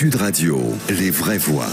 Sud Radio, les vraies voix.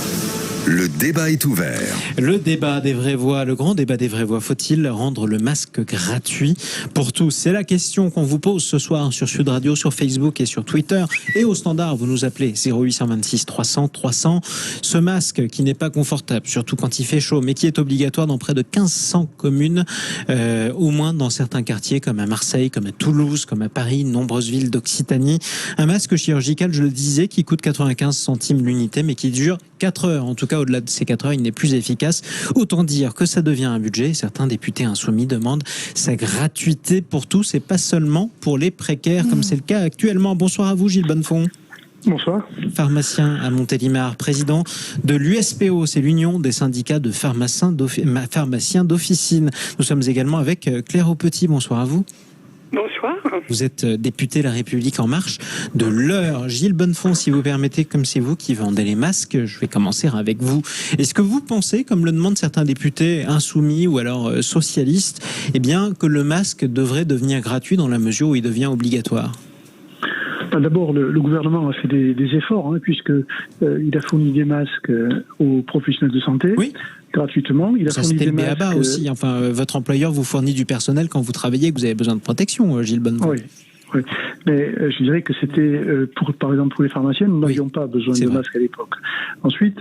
Le débat est ouvert. Le débat des vraies voix, le grand débat des vraies voix. Faut-il rendre le masque gratuit pour tous? C'est la question qu'on vous pose ce soir sur Sud Radio, sur Facebook et sur Twitter. Et au standard, vous nous appelez 0826 300 300. Ce masque qui n'est pas confortable, surtout quand il fait chaud, mais qui est obligatoire dans près de 1500 communes, au moins dans certains quartiers comme à Marseille, comme à Toulouse, comme à Paris, nombreuses villes d'Occitanie. Un masque chirurgical, je le disais, qui coûte 95 centimes l'unité, mais qui dure 4 heures. En tout cas, au-delà de ces 4 heures, il n'est plus efficace. Autant dire que ça devient un budget. Certains députés insoumis demandent sa gratuité pour tous et pas seulement pour les précaires, comme c'est le cas actuellement. Bonsoir à vous, Gilles Bonnefond. Bonsoir. Pharmacien à Montélimar, président de l'USPO, c'est l'Union des syndicats de pharmaciens d'officine. Nous sommes également avec Claire Aupetit. Bonsoir à vous. Bonsoir. Vous êtes député La République En Marche de l'Eure. Gilles Bonnefond, si vous permettez, comme c'est vous qui vendez les masques, je vais commencer avec vous. Est-ce que vous pensez, comme le demandent certains députés insoumis ou alors socialistes, eh bien, que le masque devrait devenir gratuit dans la mesure où il devient obligatoire ? D'abord, le gouvernement a fait des efforts, puisque il a fourni des masques aux professionnels de santé. Oui. Gratuitement. Il a ça, fourni c'était des le BABA masques aussi. Enfin, votre employeur vous fournit du personnel quand vous travaillez, que vous avez besoin de protection, Gilles Bonnefond. Oui, mais je dirais que c'était, par exemple, pour les pharmaciens, nous n'avions pas besoin de masques à l'époque. Ensuite,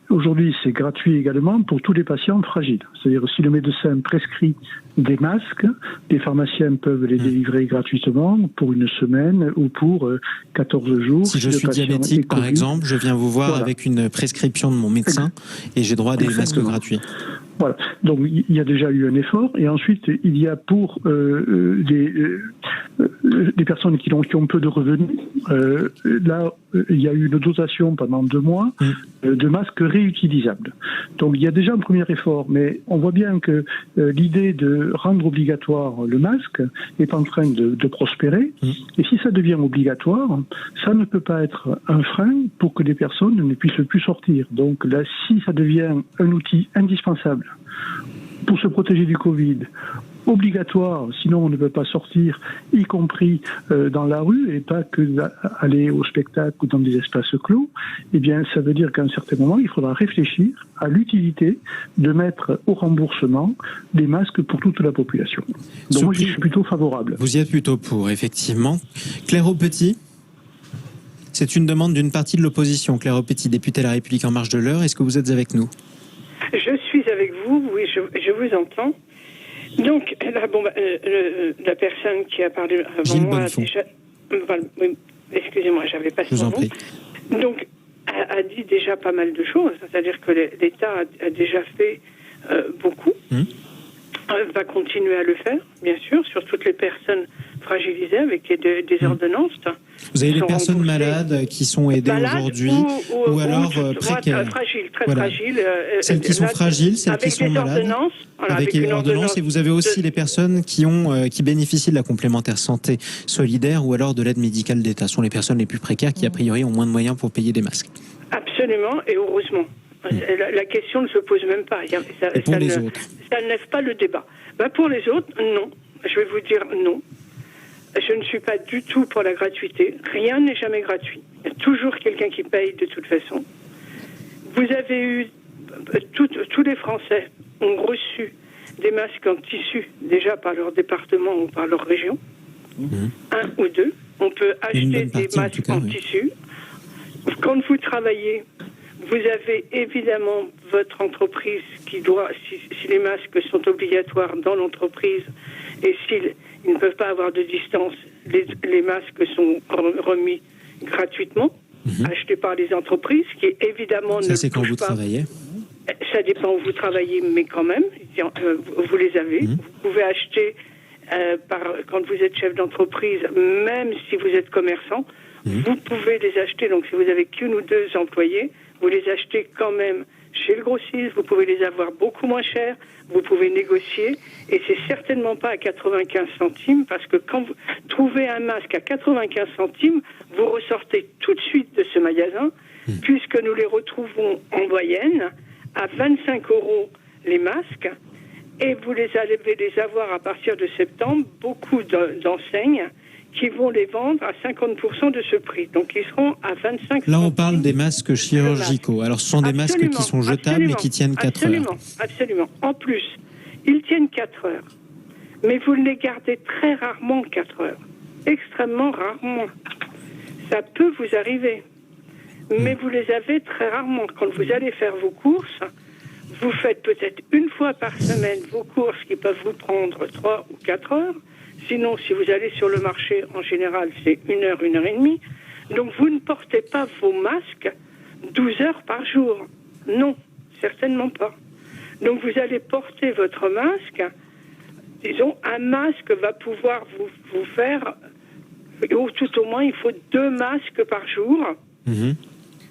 aujourd'hui, c'est gratuit également pour tous les patients fragiles. C'est-à-dire, si le médecin prescrit des masques, les pharmaciens peuvent les délivrer gratuitement pour une semaine ou pour 14 jours. Si je suis diabétique, par exemple, je viens vous voir avec une prescription de mon médecin et j'ai droit à des masques gratuits. Voilà. Donc, il y a déjà eu un effort. Et ensuite, il y a pour des personnes qui ont peu de revenus, là, il y a eu une dotation pendant 2 mois de masques réutilisables. Donc, il y a déjà un premier effort. Mais on voit bien que l'idée de rendre obligatoire le masque est en train de prospérer. Et si ça devient obligatoire, ça ne peut pas être un frein pour que les personnes ne puissent plus sortir. Donc, là, si ça devient un outil indispensable pour se protéger du Covid, obligatoire, sinon on ne peut pas sortir, y compris dans la rue, et pas que aller au spectacle ou dans des espaces clos, eh bien ça veut dire qu'à un certain moment, il faudra réfléchir à l'utilité de mettre au remboursement des masques pour toute la population. Donc moi, je suis plutôt favorable. Vous y êtes plutôt pour, effectivement. Claire Aupetit, c'est une demande d'une partie de l'opposition. Claire Aupetit, députée La République En Marche de l'Eure, est-ce que vous êtes avec nous ? Je suis avec vous, oui, je vous entends. Donc, là, la personne qui a parlé avant moi a déjà... excusez-moi, j'avais pas son nom. Donc, a dit déjà pas mal de choses. C'est-à-dire que l'État a déjà fait beaucoup. Va continuer à le faire, bien sûr, sur toutes les personnes fragilisées avec des ordonnances. Vous avez des personnes malades qui sont aidées aujourd'hui ou alors précaires. Fragiles, très fragiles. Celles qui sont fragiles, celles qui sont malades. Avec une ordonnance. Et vous avez aussi les personnes qui bénéficient de la complémentaire santé solidaire ou alors de l'aide médicale d'État. Ce sont les personnes les plus précaires qui, a priori, ont moins de moyens pour payer des masques. Absolument, et heureusement. La question ne se pose même pas. Ça ne lève pas le débat. Pour les autres, non. Je vais vous dire non. Je ne suis pas du tout pour la gratuité. Rien n'est jamais gratuit. Il y a toujours quelqu'un qui paye de toute façon. Vous avez eu... Tous les Français ont reçu des masques en tissu, déjà par leur département ou par leur région. 1 ou 2. On peut acheter des masques en tissu. Quand vous travaillez... Vous avez évidemment votre entreprise qui doit, si les masques sont obligatoires dans l'entreprise et s'ils ne peuvent pas avoir de distance, les masques sont remis gratuitement, achetés par les entreprises, qui évidemment ça, c'est quand vous travaillez. Ça dépend où vous travaillez, mais quand même, vous les avez. Vous pouvez acheter, quand vous êtes chef d'entreprise, même si vous êtes commerçant, vous pouvez les acheter. Donc si vous avez qu'une ou 2 employés, vous les achetez quand même chez le grossiste, vous pouvez les avoir beaucoup moins cher, vous pouvez négocier, et c'est certainement pas à 95 centimes, parce que quand vous trouvez un masque à 95 centimes, vous ressortez tout de suite de ce magasin, puisque nous les retrouvons en moyenne à 25 € les masques, et vous allez les avoir à partir de septembre, beaucoup d'enseignes qui vont les vendre à 50% de ce prix. Donc, ils seront à 25 Là, on parle des masques chirurgicaux. Alors, ce sont des masques qui sont jetables et qui tiennent 4 heures. Absolument. En plus, ils tiennent 4 heures. Mais vous les gardez très rarement 4 heures. Extrêmement rarement. Ça peut vous arriver. Mais vous les avez très rarement. Quand vous allez faire vos courses, vous faites peut-être une fois par semaine vos courses qui peuvent vous prendre 3 ou 4 heures. Sinon, si vous allez sur le marché, en général, c'est 1 heure, 1 heure et demie. Donc, vous ne portez pas vos masques 12 heures par jour. Non, certainement pas. Donc, vous allez porter votre masque. Disons, un masque va pouvoir vous faire, ou tout au moins, il faut 2 masques par jour. Mmh.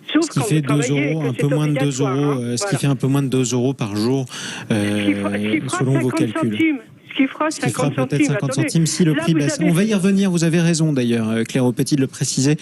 Ce qui fait 2 euros, un peu moins de 2 euros, ce qui fait un peu moins de 2 euros par jour, selon vos calculs. Centimes. Ce qui fera peut-être 50 centimes si le prix baisse. On va y revenir, vous avez raison d'ailleurs, Claire Aupetit de le préciser.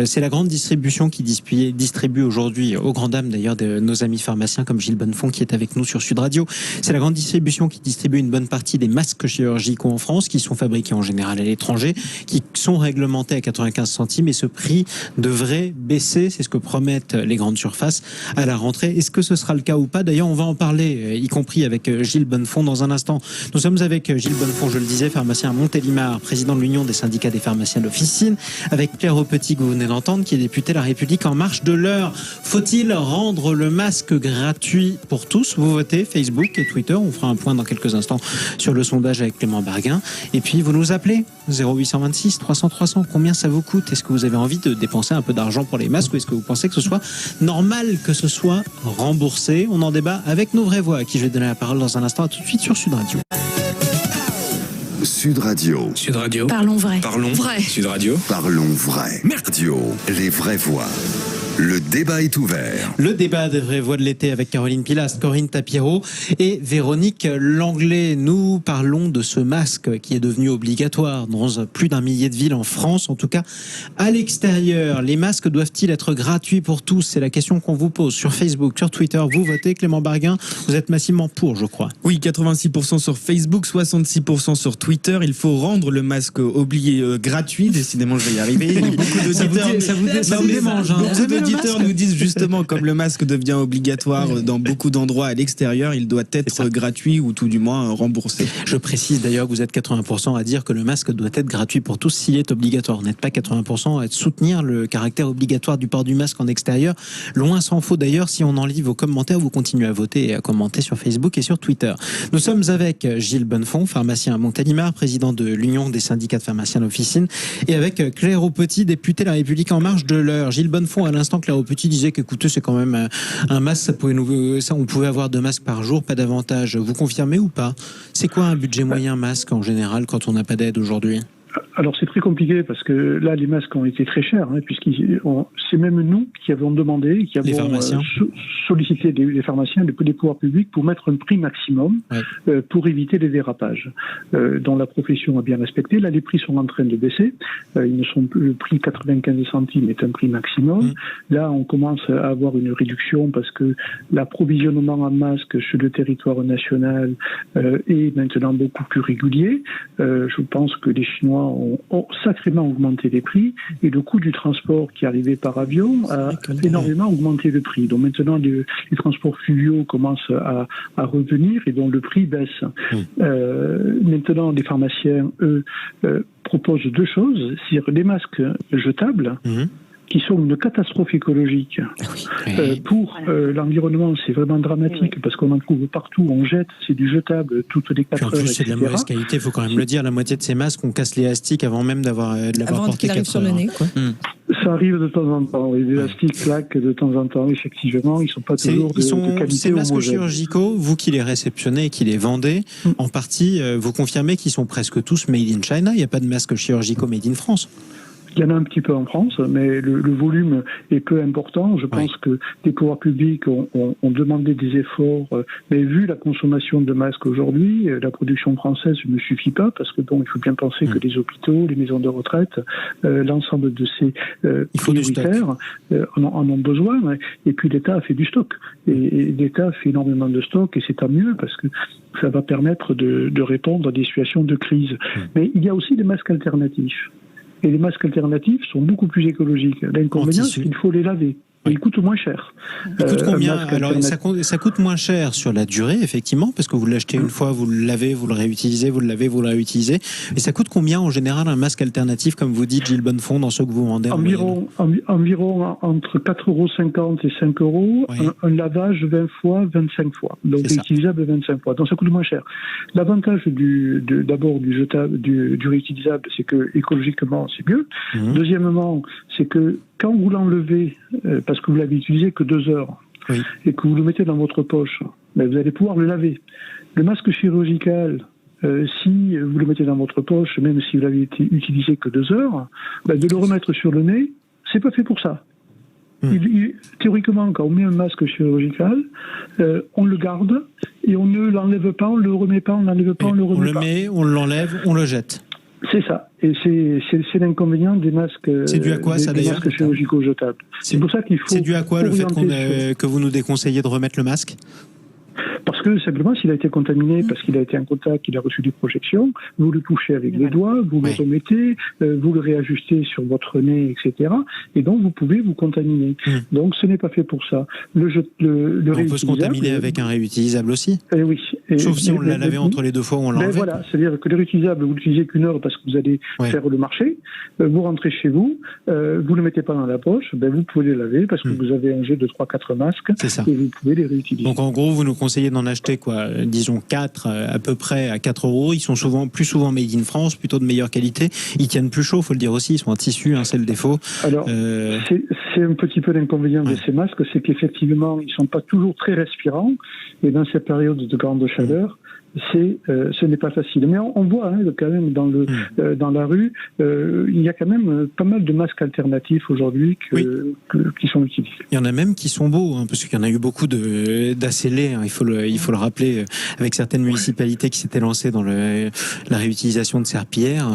C'est la grande distribution qui distribue aujourd'hui, aux grandes dames d'ailleurs de nos amis pharmaciens comme Gilles Bonnefond qui est avec nous sur Sud Radio. C'est la grande distribution qui distribue une bonne partie des masques chirurgicaux en France, qui sont fabriqués en général à l'étranger, qui sont réglementés à 95 centimes et ce prix devrait baisser, c'est ce que promettent les grandes surfaces à la rentrée. Est-ce que ce sera le cas ou pas? D'ailleurs, on va en parler, y compris avec Gilles Bonnefond dans un instant. Nous sommes avec Gilles Bonnefond, je le disais, pharmacien à Montélimar, président de l'Union des syndicats des pharmaciens d'officine, avec Claire Aupetit que vous venez d'entendre, qui est députée La République En Marche de l'Eure. Faut-il rendre le masque gratuit pour tous? Vous votez Facebook et Twitter. On fera un point dans quelques instants sur le sondage avec Clément Barguin. Et puis vous nous appelez 0826 300 300. Combien ça vous coûte? Est-ce que vous avez envie de dépenser un peu d'argent pour les masques ou est-ce que vous pensez que ce soit normal que ce soit remboursé? On en débat avec nos vraies voix, à qui je vais donner la parole dans un instant. À tout de suite sur Sud Radio. Sud Radio. Sud Radio. Parlons vrai. Parlons vrai. Sud Radio. Parlons vrai. Merdio. Les vraies voix. Le débat est ouvert. Le débat des vraies voix de l'été avec Caroline Pilastre, Corinne Tapiro et Véronique Langlais. Nous parlons de ce masque qui est devenu obligatoire dans plus d'1 millier de villes en France, en tout cas à l'extérieur. Les masques doivent-ils être gratuits pour tous? C'est la question qu'on vous pose sur Facebook, sur Twitter. Vous votez, Clément Barguin, vous êtes massivement pour, je crois. Oui, 86% sur Facebook, 66% sur Twitter. Il faut rendre le masque gratuit. Décidément, je vais y arriver. Ça vous démange. Beaucoup d'auditeurs nous disent justement, comme le masque devient obligatoire dans beaucoup d'endroits à l'extérieur, il doit être gratuit ou tout du moins remboursé. Je précise d'ailleurs que vous êtes 80% à dire que le masque doit être gratuit pour tous s'il est obligatoire. Vous n'êtes pas 80% à soutenir le caractère obligatoire du port du masque en extérieur. Loin s'en faut d'ailleurs. Si on en lit vos commentaires, vous continuez à voter et à commenter sur Facebook et sur Twitter. Nous sommes avec Gilles Bonnefond, pharmacien à Montélimar, président de l'Union des syndicats de pharmaciens d'officine, et avec Claire Aupetit, députée La République En Marche de l'Eure. Gilles Bonnefond, à l'instant, Claire Aupetit disait qu'écoutez, c'est quand même un masque, on pouvait avoir 2 masques par jour, pas davantage. Vous confirmez ou pas? C'est quoi un budget moyen masque en général quand on n'a pas d'aide aujourd'hui? Alors c'est très compliqué parce que là les masques ont été très chers, c'est même nous qui avons demandé, qui avons sollicité les pharmaciens, les pouvoirs publics pour mettre un prix maximum pour éviter les dérapages, dont la profession a bien respecté. Là les prix sont en train de baisser, ils ne sont plus, le prix 95 centimes est un prix maximum. Là on commence à avoir une réduction parce que l'approvisionnement en masques sur le territoire national est maintenant beaucoup plus régulier. Je pense que les Chinois ont sacrément augmenté les prix et le coût du transport qui arrivait par avion a énormément augmenté le prix. Donc maintenant les transports fluviaux commencent à revenir et donc le prix baisse. Maintenant les pharmaciens, eux, proposent 2 choses, c'est-à-dire les masques jetables, qui sont une catastrophe écologique. Pour l'environnement, c'est vraiment dramatique parce qu'on en trouve partout, on jette, c'est du jetable toutes les 4 heures. En plus, c'est de la mauvaise qualité, il faut quand même le dire. La moitié de ces masques, on casse l'élastique avant même de l'avoir porté 4 heures. Ça arrive de temps en temps. Les élastiques claquent de temps en temps, effectivement. Ils ne sont pas toujours de qualité. Ces masques chirurgicaux, vous qui les réceptionnez et qui les vendez, en partie, vous confirmez qu'ils sont presque tous made in China. Il n'y a pas de masques chirurgicaux made in France. Il y en a un petit peu en France, mais le volume est peu important. Je pense que les pouvoirs publics ont demandé des efforts, mais vu la consommation de masques aujourd'hui, la production française ne suffit pas, parce que il faut bien penser que les hôpitaux, les maisons de retraite, l'ensemble de ces prioritaires en ont besoin. Et puis l'État a fait du stock. Et l'État fait énormément de stock, et c'est tant mieux, parce que ça va permettre de répondre à des situations de crise. Mais il y a aussi des masques alternatifs. Et les masques alternatifs sont beaucoup plus écologiques. L'inconvénient, c'est qu'il faut les laver. Et ils coûtent moins cher. Il coûte combien? Alors, ça coûte moins cher sur la durée, effectivement, parce que vous l'achetez une fois, vous le lavez, vous le réutilisez, vous le lavez, vous le réutilisez. Et ça coûte combien en général un masque alternatif, comme vous dites, Gilles Bonnefond, dans ceux que vous vendez? Environ entre 4,50 € et 5 €. Oui. Un lavage 20 fois, 25 fois. Donc réutilisable 25 fois. Donc ça coûte moins cher. L'avantage d'abord du réutilisable, c'est que écologiquement, c'est mieux. Deuxièmement, c'est que quand vous l'enlevez, parce que vous l'avez utilisé que 2 heures, et que vous le mettez dans votre poche, vous allez pouvoir le laver. Le masque chirurgical, si vous le mettez dans votre poche, même si vous l'avez utilisé que 2 heures, de le remettre sur le nez, c'est pas fait pour ça. Théoriquement, quand on met un masque chirurgical, on le garde et on ne l'enlève pas, on le remet pas, on l'enlève pas, on le remet pas. On le met, on l'enlève, on le jette. C'est ça. Et c'est l'inconvénient des masques, c'est dû à quoi, ça, des masques chirurgicaux jetables. C'est pour ça qu'il faut... C'est dû à quoi le fait que vous nous déconseillez de remettre le masque? Parce que simplement, s'il a été contaminé, parce qu'il a été en contact, qu'il a reçu des projections, vous le touchez avec les doigts, vous le remettez, vous le réajustez sur votre nez, etc. Et donc, vous pouvez vous contaminer. Donc, ce n'est pas fait pour ça. On peut se contaminer avec un réutilisable aussi. Oui. Sauf si on l'a lavé entre les 2 fois où on l'a enlevé. Voilà, c'est-à-dire que le réutilisable, vous l'utilisez qu'une heure parce que vous allez faire le marché, vous rentrez chez vous, vous le mettez pas dans la poche, vous pouvez les laver parce que vous avez un jet de 3-4 masques et vous pouvez les réutiliser. Donc, en gros, vous nous conseillez d'en acheter disons 4 à peu près à 4 €. Ils sont plus souvent made in France, plutôt de meilleure qualité. Ils tiennent plus chaud, faut le dire aussi. Ils sont en tissu, c'est le défaut. Alors, c'est un petit peu l'inconvénient de ces masques, c'est qu'effectivement, ils sont pas toujours très respirants. Et dans ces périodes de grande chaleur, ce n'est pas facile. Mais on voit quand même dans la rue, il y a quand même pas mal de masques alternatifs aujourd'hui qui sont utilisés. Il y en a même qui sont beaux, parce qu'il y en a eu beaucoup d'ACL, il faut le rappeler, avec certaines municipalités qui s'étaient lancées dans la réutilisation de serpillères.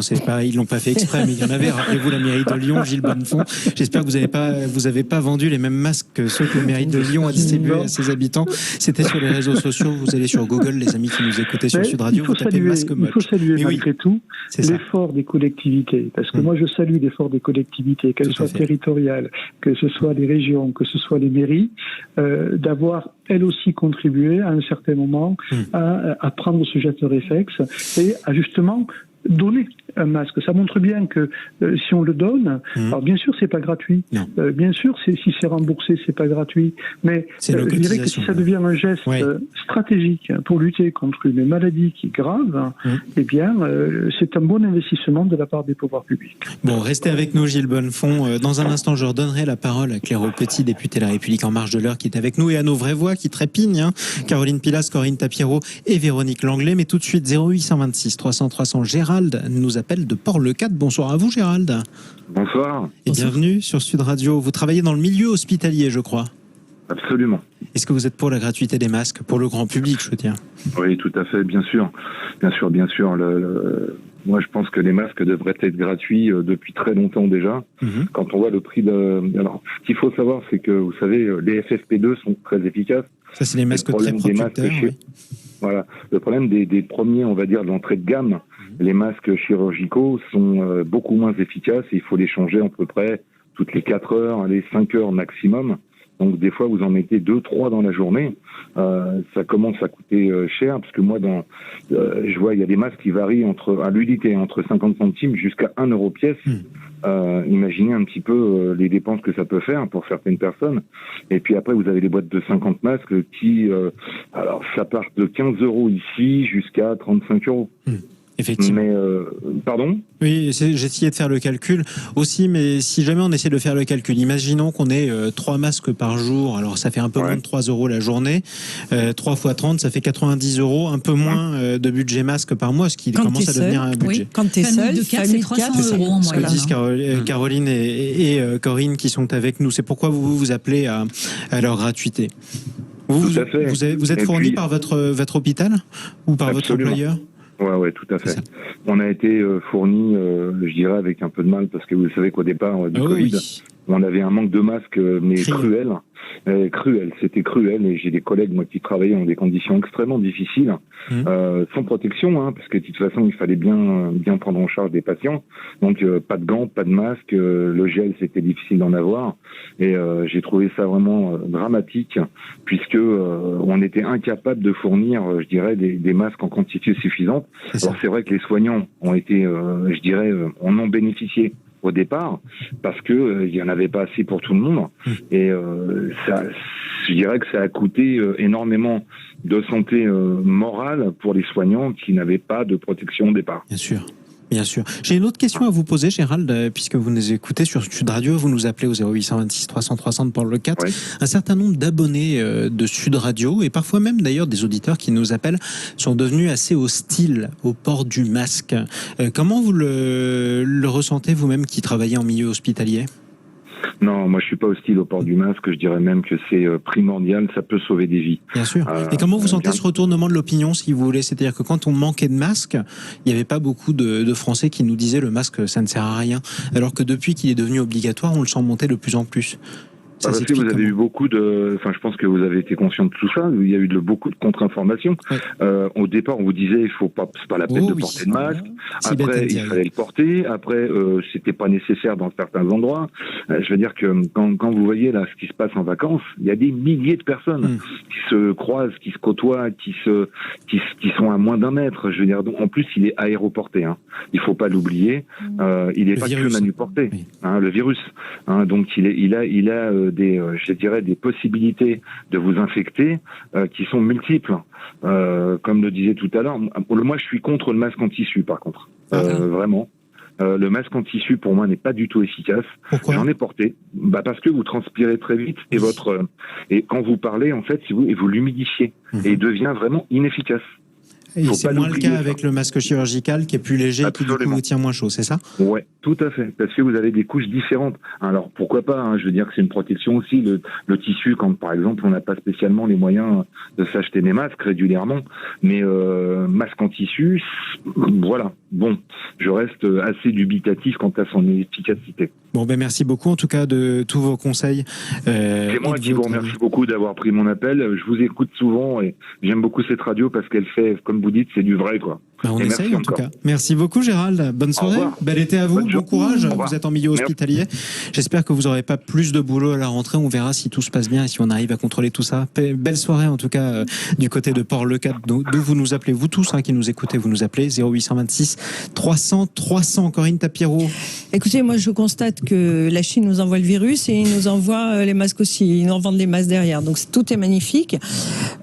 Ils l'ont pas fait exprès, mais il y en avait. Rappelez-vous la mairie de Lyon, Gilles Bonnefond. J'espère que vous avez pas vendu les mêmes masques que ceux que la mairie de Lyon a distribués à ses habitants. C'était sur les réseaux sociaux. Vous allez sur Google, les amis qui nous écoutez sur Sud Radio, vous tapez masque moche. Il faut saluer malgré tout l'effort des collectivités, parce que moi je salue l'effort des collectivités, qu'elles soient territoriales, que ce soit les régions, que ce soit les mairies, d'avoir elles aussi contribué à un certain moment à prendre ce geste réflexe et à justement donner un masque. Ça montre bien que si on le donne, alors bien sûr c'est pas gratuit, bien sûr si c'est remboursé c'est pas gratuit, mais je dirais que si ça devient un geste stratégique pour lutter contre une maladie qui est grave, eh bien c'est un bon investissement de la part des pouvoirs publics. Bon, restez avec nous Gilles Bonnefond. Dans un instant je redonnerai la parole à Claire Petit, députée de la République En Marche de l'Eure, qui est avec nous, et à nos vraies voix qui trépignent, Caroline Pilas, Corinne Tapiero et Véronique Langlais. Mais tout de suite 0826 300 300, Gérald nous appelle de Port-le-Cat. Bonsoir à vous Gérald. Bonsoir. Et bienvenue sur Sud Radio. Vous travaillez dans le milieu hospitalier, je crois. Absolument. Est-ce que vous êtes pour la gratuité des masques, pour le grand public, je veux dire? Oui, tout à fait, bien sûr. Bien sûr. Moi, je pense que les masques devraient être gratuits depuis très longtemps déjà. Quand on voit le prix Alors, ce qu'il faut savoir, c'est que, vous savez, les FFP2 sont très efficaces. Ça, c'est les masques très protecteurs, Voilà. Le problème des premiers, on va dire, de l'entrée de gamme, les masques chirurgicaux sont beaucoup moins efficaces et il faut les changer à peu près toutes les 4 heures, les 5 heures maximum. Donc des fois vous en mettez 2-3 dans la journée, ça commence à coûter cher, parce que moi je vois il y a des masques qui varient à l'unité entre 50 centimes jusqu'à 1 € pièce. Imaginez un petit peu les dépenses que ça peut faire pour certaines personnes. Et puis après vous avez les boîtes de 50 masques qui alors ça part de 15 € ici jusqu'à 35 €. Effectivement. Mais, pardon ? Oui, j'ai essayé de faire le calcul aussi, mais si jamais on essaie de faire le calcul, imaginons qu'on ait 3 masques par jour, alors ça fait un peu moins de 3 € la journée, 3 fois 30, ça fait 90 €, un peu moins de budget masque par mois, ce qui commence à devenir un budget. Oui, quand tu es seul, de 4, c'est 300 € en moyenne. Ce que disent Caroline et Corinne qui sont avec nous, c'est pourquoi vous appelez à leur gratuité. Vous êtes fourni par votre hôpital ou par votre employeur ? Ouais, tout à fait. On a été fournis, je dirais, avec un peu de mal, parce que vous savez qu'au départ du Covid, on avait un manque de masques, mais cruel. Cruel, c'était cruel, et j'ai des collègues moi qui travaillaient dans des conditions extrêmement difficiles, sans protection, hein, parce que de toute façon il fallait bien prendre en charge des patients, donc pas de gants, pas de masque, le gel c'était difficile d'en avoir, et j'ai trouvé ça vraiment dramatique, puisque on était incapable de fournir, je dirais, des masques en quantité suffisante. Alors c'est vrai que les soignants ont été, je dirais, en ont bénéficié au départ, parce que il y en avait pas assez pour tout le monde, et ça, je dirais que ça a coûté énormément de santé morale pour les soignants qui n'avaient pas de protection au départ. Bien sûr. Bien sûr. J'ai une autre question à vous poser, Gérald, puisque vous nous écoutez sur Sud Radio, vous nous appelez au 0826 300 300 pour le 4. Oui. Un certain nombre d'abonnés de Sud Radio, et parfois même d'ailleurs des auditeurs qui nous appellent, sont devenus assez hostiles au port du masque. Comment vous le ressentez vous-même qui travaillez en milieu hospitalier ? Non, moi je suis pas hostile au port du masque, je dirais même que c'est primordial, ça peut sauver des vies. Bien sûr. Et comment vous sentez ce retournement de l'opinion, si vous voulez ? C'est-à-dire que quand on manquait de masques, il n'y avait pas beaucoup de Français qui nous disaient le masque ça ne sert à rien, alors que depuis qu'il est devenu obligatoire, on le sent monter de plus en plus. Parce que vous avez eu beaucoup de... Enfin, je pense que vous avez été conscient de tout ça. Il y a eu beaucoup de contre-informations. Ouais. Au départ, on vous disait, il faut pas, c'est pas la peine de porter le masque. Après, il fallait le porter. Après, c'était pas nécessaire dans certains endroits. Je veux dire que quand vous voyez là ce qui se passe en vacances, il y a des milliers de personnes qui se croisent, qui se côtoient, qui sont à moins d'un mètre. Je veux dire, donc, en plus, il est aéroporté. Hein. Il faut pas l'oublier. Il est pas que manuporté. Hein, le virus. Hein, donc, il a je dirais des possibilités de vous infecter qui sont multiples. Comme le disait tout à l'heure, moi je suis contre le masque en tissu par contre. Vraiment. Le masque en tissu pour moi n'est pas du tout efficace. Pourquoi ? J'en ai porté. Parce que vous transpirez très vite et quand vous parlez en fait, vous l'humidifiez et il devient vraiment inefficace. Et c'est moins le cas avec le masque chirurgical qui est plus léger et qui du coup vous tient moins chaud, c'est ça ? Ouais, tout à fait, parce que vous avez des couches différentes. Alors pourquoi pas, hein, je veux dire que c'est une protection aussi, le tissu, quand par exemple on n'a pas spécialement les moyens de s'acheter des masques régulièrement, mais masque en tissu, voilà. Bon, je reste assez dubitatif quant à son efficacité. Bon, ben merci beaucoup en tout cas de tous vos conseils. C'est moi qui vous remercie beaucoup d'avoir pris mon appel. Je vous écoute souvent et j'aime beaucoup cette radio parce qu'elle fait, comme vous dites, c'est du vrai, quoi. Ben on essaye en tout cas. Merci beaucoup Gérald. Bonne soirée. Bel été à vous. Bon courage. Vous êtes en milieu hospitalier. J'espère que vous n'aurez pas plus de boulot à la rentrée. On verra si tout se passe bien et si on arrive à contrôler tout ça. Belle soirée en tout cas du côté de Port-le-Cat, d'où vous nous appelez, vous tous qui nous écoutez, vous nous appelez 0826 300 300. Corinne Tapiro. Écoutez, moi je constate que la Chine nous envoie le virus et ils nous envoient les masques aussi. Ils nous revendent les masques derrière. Donc tout est magnifique.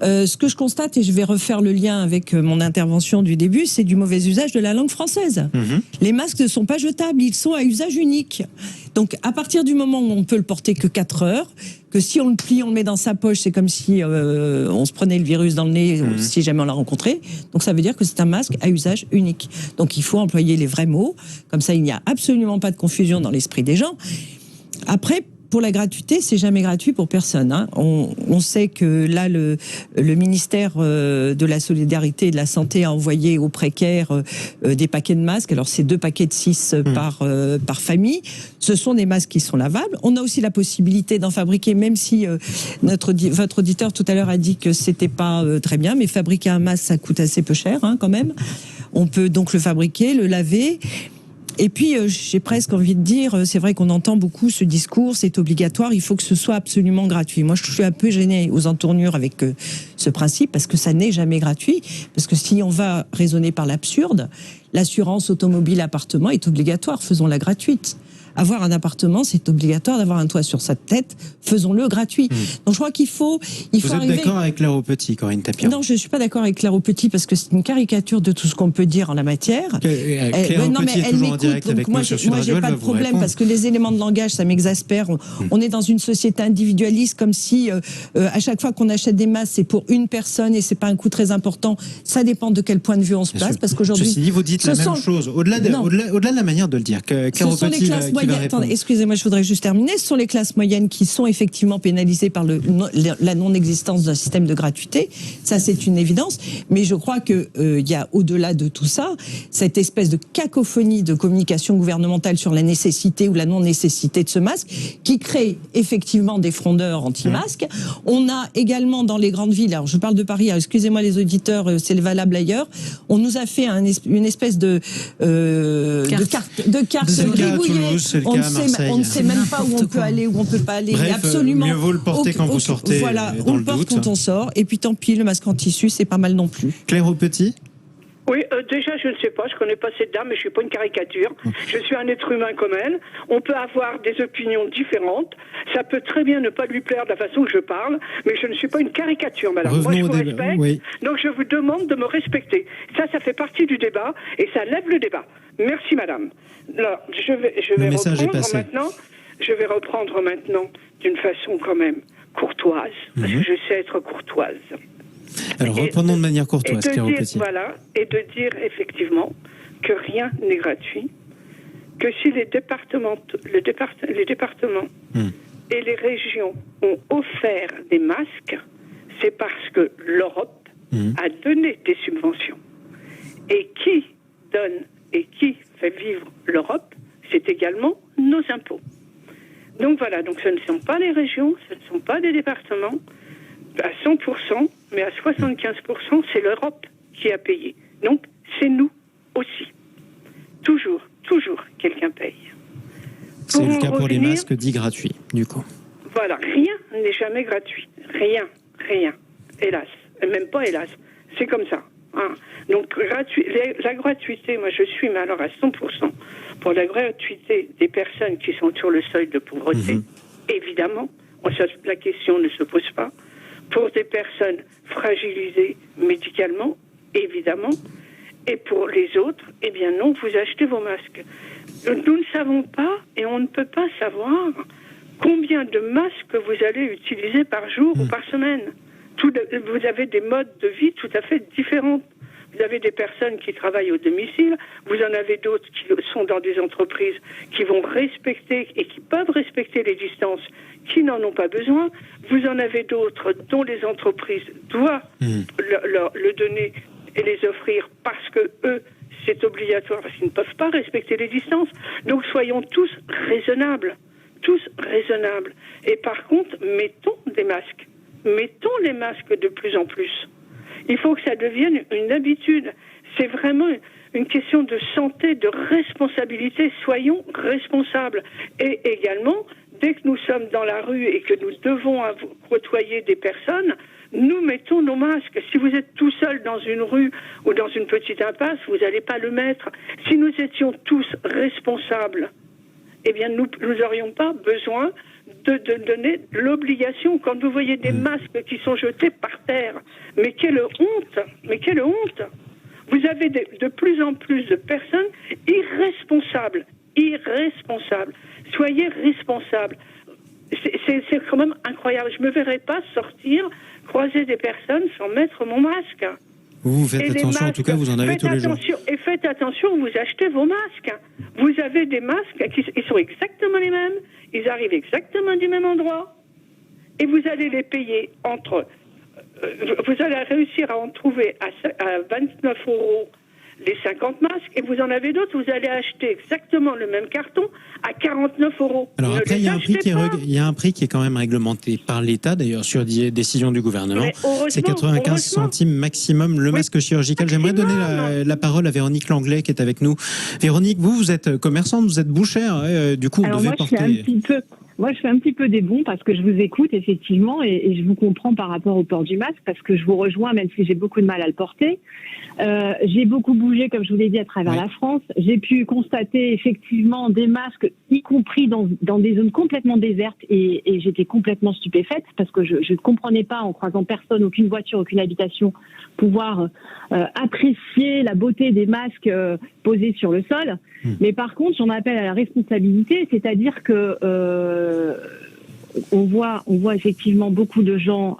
Ce que je constate, et je vais refaire le lien avec mon intervention du début, c'est du mauvais usage de la langue française. Les masques ne sont pas jetables, ils sont à usage unique. Donc à partir du moment où on peut le porter que 4 heures, que si on le plie, on le met dans sa poche, c'est comme si on se prenait le virus dans le nez si jamais on l'a rencontré. Donc ça veut dire que c'est un masque à usage unique. Donc il faut employer les vrais mots, comme ça il n'y a absolument pas de confusion dans l'esprit des gens. Après, pour la gratuité, c'est jamais gratuit pour personne. Hein. On sait que là, le ministère de la Solidarité et de la Santé a envoyé aux précaires des paquets de masques. Alors, c'est 2 paquets de 6 par famille. Ce sont des masques qui sont lavables. On a aussi la possibilité d'en fabriquer, même si votre auditeur tout à l'heure a dit que c'était pas très bien, mais fabriquer un masque, ça coûte assez peu cher, hein, quand même. On peut donc le fabriquer, le laver. Et puis, j'ai presque envie de dire, c'est vrai qu'on entend beaucoup ce discours, c'est obligatoire, il faut que ce soit absolument gratuit. Moi, je suis un peu gênée aux entournures avec ce principe, parce que ça n'est jamais gratuit. Parce que si on va raisonner par l'absurde, l'assurance automobile appartement est obligatoire, faisons-la gratuite. Avoir un appartement, c'est obligatoire d'avoir un toit sur sa tête, faisons-le gratuit. Donc je crois qu'il faut Vous êtes d'accord avec Claire Petit, Corinne Tapiro ? Non, je ne suis pas d'accord avec Claire Petit parce que c'est une caricature de tout ce qu'on peut dire en la matière. Claire Petit est toujours en direct avec nous sur Sud Radio. Moi, j'ai pas de problème parce que les éléments de langage, ça m'exaspère. On est dans une société individualiste, comme si à chaque fois qu'on achète des masques, c'est pour une personne et c'est pas un coût très important. Ça dépend de quel point de vue on se place, parce qu'aujourd'hui. Ceci dit, vous dites la même chose. Au-delà de la manière de le dire. Claire ce sont les Petit, classes attendez, excusez-moi, je voudrais juste terminer. Ce sont les classes moyennes qui sont effectivement pénalisées par la non-existence d'un système de gratuité. Ça, c'est une évidence. Mais je crois que il y a au-delà de tout ça, cette espèce de cacophonie de communication gouvernementale sur la nécessité ou la non-nécessité de ce masque, qui crée effectivement des frondeurs anti-masques. On a également dans les grandes villes, alors je parle de Paris, excusez-moi les auditeurs, c'est valable ailleurs, on nous a fait une espèce de carte gribouillée. On ne sait même pas où on peut aller, où on peut pas aller. Bref, absolument. mieux vaut le porter quand vous sortez. Voilà, dans on le le porte doute. quand on sort. Et puis tant pis, le masque en tissu, c'est pas mal non plus. Claire Aupetit. Oui, déjà, je ne sais pas, je connais pas cette dame, mais je suis pas une caricature. Je suis un être humain comme elle. On peut avoir des opinions différentes. Ça peut très bien ne pas lui plaire de la façon que je parle, mais je ne suis pas une caricature, madame. Revenons moi, je au vous débat, respecte, oui. donc je vous demande de me respecter. Ça fait partie du débat, et ça lève le débat. Merci, madame. Là, je vais message est reprendre passé. maintenant. Je vais reprendre maintenant d'une façon quand même courtoise, parce que je sais être courtoise. Alors reprenons de manière courtoise, Claire dire, Aupetit. voilà, et de dire effectivement que rien n'est gratuit, que si les départements et les régions ont offert des masques, c'est parce que l'Europe a donné des subventions. Et qui donne et qui fait vivre l'Europe, c'est également nos impôts. Donc voilà, donc ce ne sont pas les régions, ce ne sont pas des départements, à 100%, mais à 75%, c'est l'Europe qui a payé. Donc, c'est nous aussi. Toujours quelqu'un paye. C'est le cas pour les masques dits gratuits, du coup. Voilà, rien n'est jamais gratuit. Rien. Hélas. Et même pas hélas. C'est comme ça. Hein. Donc, la gratuité, moi je suis, mais alors à 100%, pour la gratuité des personnes qui sont sur le seuil de pauvreté, évidemment, la question ne se pose pas. Pour des personnes fragilisées médicalement, évidemment, et pour les autres, eh bien non, vous achetez vos masques. Nous ne savons pas, et on ne peut pas savoir, combien de masques vous allez utiliser par jour ou par semaine. Vous avez des modes de vie tout à fait différents. Vous avez des personnes qui travaillent au domicile, vous en avez d'autres qui sont dans des entreprises qui vont respecter et qui peuvent respecter les distances, qui n'en ont pas besoin. Vous en avez d'autres dont les entreprises doivent le donner et les offrir parce que eux, c'est obligatoire, parce qu'ils ne peuvent pas respecter les distances. Donc soyons tous raisonnables. Et par contre, mettons des masques. Mettons les masques de plus en plus. Il faut que ça devienne une habitude. C'est vraiment une question de santé, de responsabilité. Soyons responsables. Et également, dès que nous sommes dans la rue et que nous devons côtoyer des personnes, nous mettons nos masques. Si vous êtes tout seul dans une rue ou dans une petite impasse, vous n'allez pas le mettre. Si nous étions tous responsables, eh bien, nous n'aurions pas besoin de donner l'obligation. Quand vous voyez des masques qui sont jetés par terre, mais quelle honte! Vous avez de plus en plus de personnes irresponsables. Soyez responsables. C'est quand même incroyable. Je ne me verrais pas sortir, croiser des personnes sans mettre mon masque. Vous faites attention, en tout cas, vous en avez tous les jours. Et faites attention, vous achetez vos masques. Vous avez des masques ils sont exactement les mêmes, ils arrivent exactement du même endroit, et vous allez les payer vous allez réussir à en trouver à 29 € les 50 masques, et vous en avez d'autres, vous allez acheter exactement le même carton à 49 €. Alors après, il y a un prix qui est quand même réglementé par l'État, d'ailleurs, sur décision du gouvernement. C'est 95 centimes maximum le masque chirurgical. J'aimerais donner la parole à Véronique Langlais qui est avec nous. Véronique, vous êtes commerçante, vous êtes bouchère, du coup, on devait porter... Moi, je fais un petit peu des bons parce que je vous écoute, effectivement, et je vous comprends par rapport au port du masque, parce que je vous rejoins, même si j'ai beaucoup de mal à le porter. J'ai beaucoup bougé, comme je vous l'ai dit, à travers la France. J'ai pu constater, effectivement, des masques, y compris dans des zones complètement désertes, et j'étais complètement stupéfaite, parce que je ne comprenais pas, en croisant personne, aucune voiture, aucune habitation, pouvoir apprécier la beauté des masques posés sur le sol. Mais par contre, j'en appelle à la responsabilité, c'est-à-dire que on voit effectivement beaucoup de gens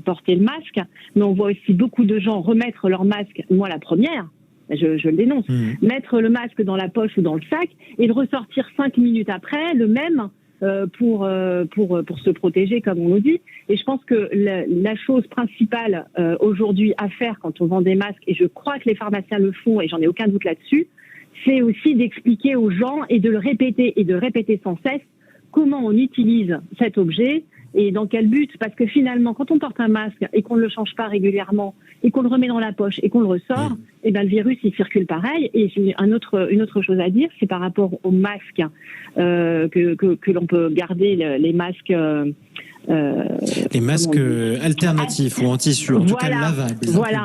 porter le masque, mais on voit aussi beaucoup de gens remettre leur masque, moi la première, je le dénonce. Mettre le masque dans la poche ou dans le sac et le ressortir 5 minutes après, le même, pour se protéger, comme on nous dit. Et je pense que la chose principale aujourd'hui à faire quand on vend des masques, et je crois que les pharmaciens le font, et j'en ai aucun doute là-dessus, c'est aussi d'expliquer aux gens et de le répéter sans cesse comment on utilise cet objet et dans quel but. Parce que finalement, quand on porte un masque et qu'on ne le change pas régulièrement et qu'on le remet dans la poche et qu'on le ressort, et ben le virus il circule pareil. Et j'ai une autre chose à dire, c'est par rapport aux masques que l'on peut garder, les masques. Les masques alternatifs ou en tissu, en tout cas lavables. Voilà.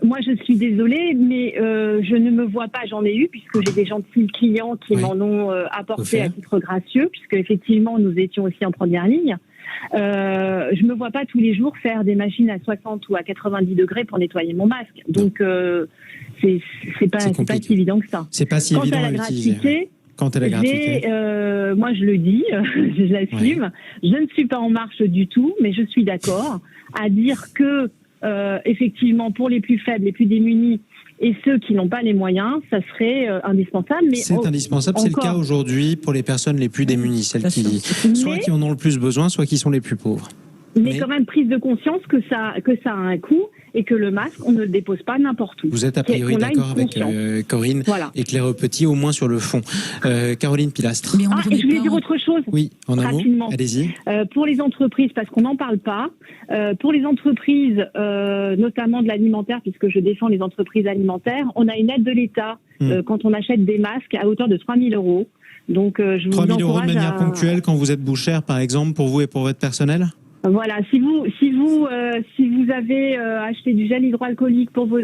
Moi, je suis désolée, mais je ne me vois pas. J'en ai eu puisque j'ai des gentils clients qui m'en ont apporté à titre gracieux, puisque effectivement nous étions aussi en première ligne. Je me vois pas tous les jours faire des machines à 60 ou à 90 degrés pour nettoyer mon masque. Donc c'est pas si évident que ça. C'est pas si évident à utiliser. Quant à la gratuité, moi je le dis, je l'assume, je ne suis pas en marche du tout, mais je suis d'accord à dire que effectivement pour les plus faibles, les plus démunis et ceux qui n'ont pas les moyens, ça serait indispensable. Mais c'est indispensable, c'est le cas aujourd'hui pour les personnes les plus démunies, celles qui soit qui en ont le plus besoin, soit qui sont les plus pauvres. Mais quand même prise de conscience que ça a un coût et que le masque, on ne le dépose pas n'importe où. Vous êtes a priori d'accord avec Corinne et Claire Petit, au moins sur le fond. Caroline Pilastre. Et je voulais dire autre chose. Oui, en un mot, allez-y. Pour les entreprises, parce qu'on n'en parle pas, pour les entreprises, notamment de l'alimentaire, puisque je défends les entreprises alimentaires, on a une aide de l'État quand on achète des masques à hauteur de 3 000 €. Donc, je vous 3 000 € de manière ponctuelle quand vous êtes bouchère, par exemple, pour vous et pour votre personnel ? Voilà, si vous avez acheté du gel hydroalcoolique pour vos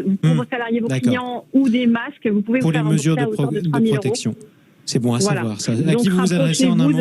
salariés, vos clients ou des masques, vous pouvez pour vous faire les mesures de protection. C'est bon à savoir. Ça. À Donc, qui vous vous adressez en un mot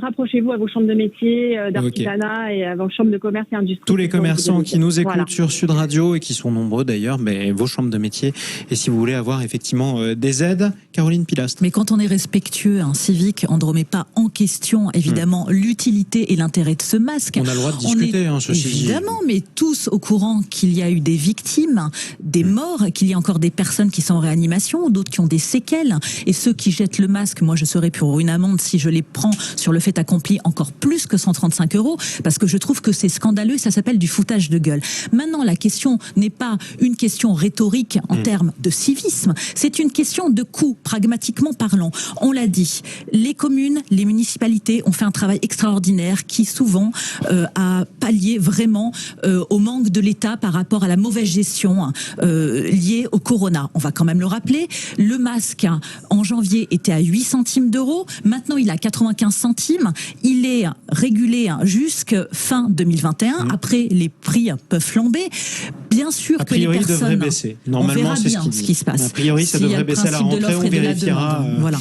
rapprochez-vous à vos chambres de métier, d'artisanat et à vos chambres de commerce et industrie. Tous les commerçants qui nous écoutent sur Sud Radio et qui sont nombreux d'ailleurs, mais vos chambres de métier. Et si vous voulez avoir effectivement des aides, Caroline Pilastre. Mais quand on est respectueux, civique, on ne remet pas en question évidemment l'utilité et l'intérêt de ce masque. On a le droit de discuter, ceci dit. Évidemment, mais tous au courant qu'il y a eu des victimes, des morts, qu'il y a encore des personnes qui sont en réanimation, d'autres qui ont des séquelles. Et ceux qui jettent le masque, moi je serais pour une amende si je les prends sur le fait accompli encore plus que 135 €, parce que je trouve que c'est scandaleux, ça s'appelle du foutage de gueule. Maintenant, la question n'est pas une question rhétorique en termes de civisme, c'est une question de coût, pragmatiquement parlant. On l'a dit, les communes, les municipalités ont fait un travail extraordinaire qui souvent a pallié vraiment au manque de l'État par rapport à la mauvaise gestion liée au corona. On va quand même le rappeler, le masque en janvier était à 8 centimes d'euros, maintenant il est à 95 centimes, il est régulé jusqu'à fin 2021, après les prix peuvent flamber. Bien sûr que les personnes... devrait baisser. Normalement, c'est ce qui se passe. A priori, ça devrait baisser à la rentrée, on vérifiera. Voilà.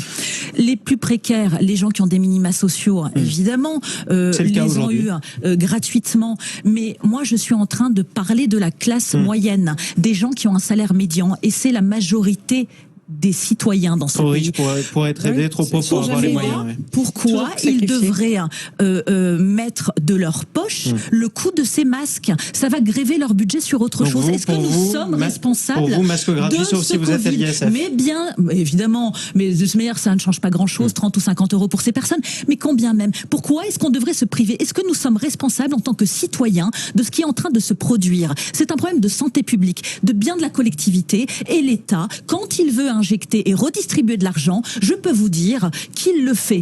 Les plus précaires, les gens qui ont des minima sociaux, évidemment, les ont eu gratuitement. Mais moi, je suis en train de parler de la classe moyenne, des gens qui ont un salaire médian, et c'est la majorité des citoyens dans ce pays. Pour être aidé, trop pauvre pour avoir les moyens. Pourquoi ils devraient mettre de leur poche le coût de ces masques? Ça va gréver leur budget sur autre chose. Est-ce que nous sommes responsables? Pour vous, masque gratuit, sauf si vous êtes à l'ISF. Mais bien, évidemment, mais de ce manière, ça ne change pas grand-chose, 30 ou 50 € pour ces personnes. Mais combien même? Pourquoi est-ce qu'on devrait se priver? Est-ce que nous sommes responsables en tant que citoyens de ce qui est en train de se produire? C'est un problème de santé publique, de bien de la collectivité, et l'État, quand il veut injecter et redistribuer de l'argent, je peux vous dire qu'il le fait,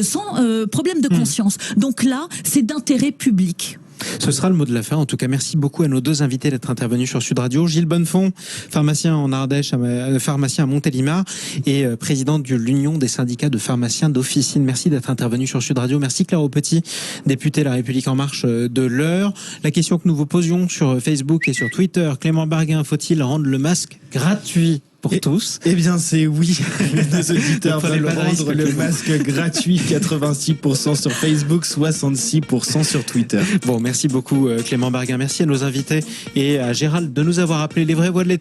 sans problème de conscience. Donc là, c'est d'intérêt public. Ce sera le mot de la fin. En tout cas, merci beaucoup à nos deux invités d'être intervenus sur Sud Radio. Gilles Bonnefond, pharmacien en Ardèche, pharmacien à Montélimar et président de l'Union des syndicats de pharmaciens d'officine. Merci d'être intervenu sur Sud Radio. Merci Claire Petit, députée La République En Marche de l'Eure. La question que nous vous posions sur Facebook et sur Twitter, Clément Barguin, faut-il rendre le masque gratuit pour tous? Eh bien, c'est oui. Les auditeurs veulent rendre le masque gratuit. 86% sur Facebook, 66% sur Twitter. Bon, merci beaucoup Clément Barguin. Merci à nos invités et à Gérald de nous avoir appelé les vraies voix de l'été.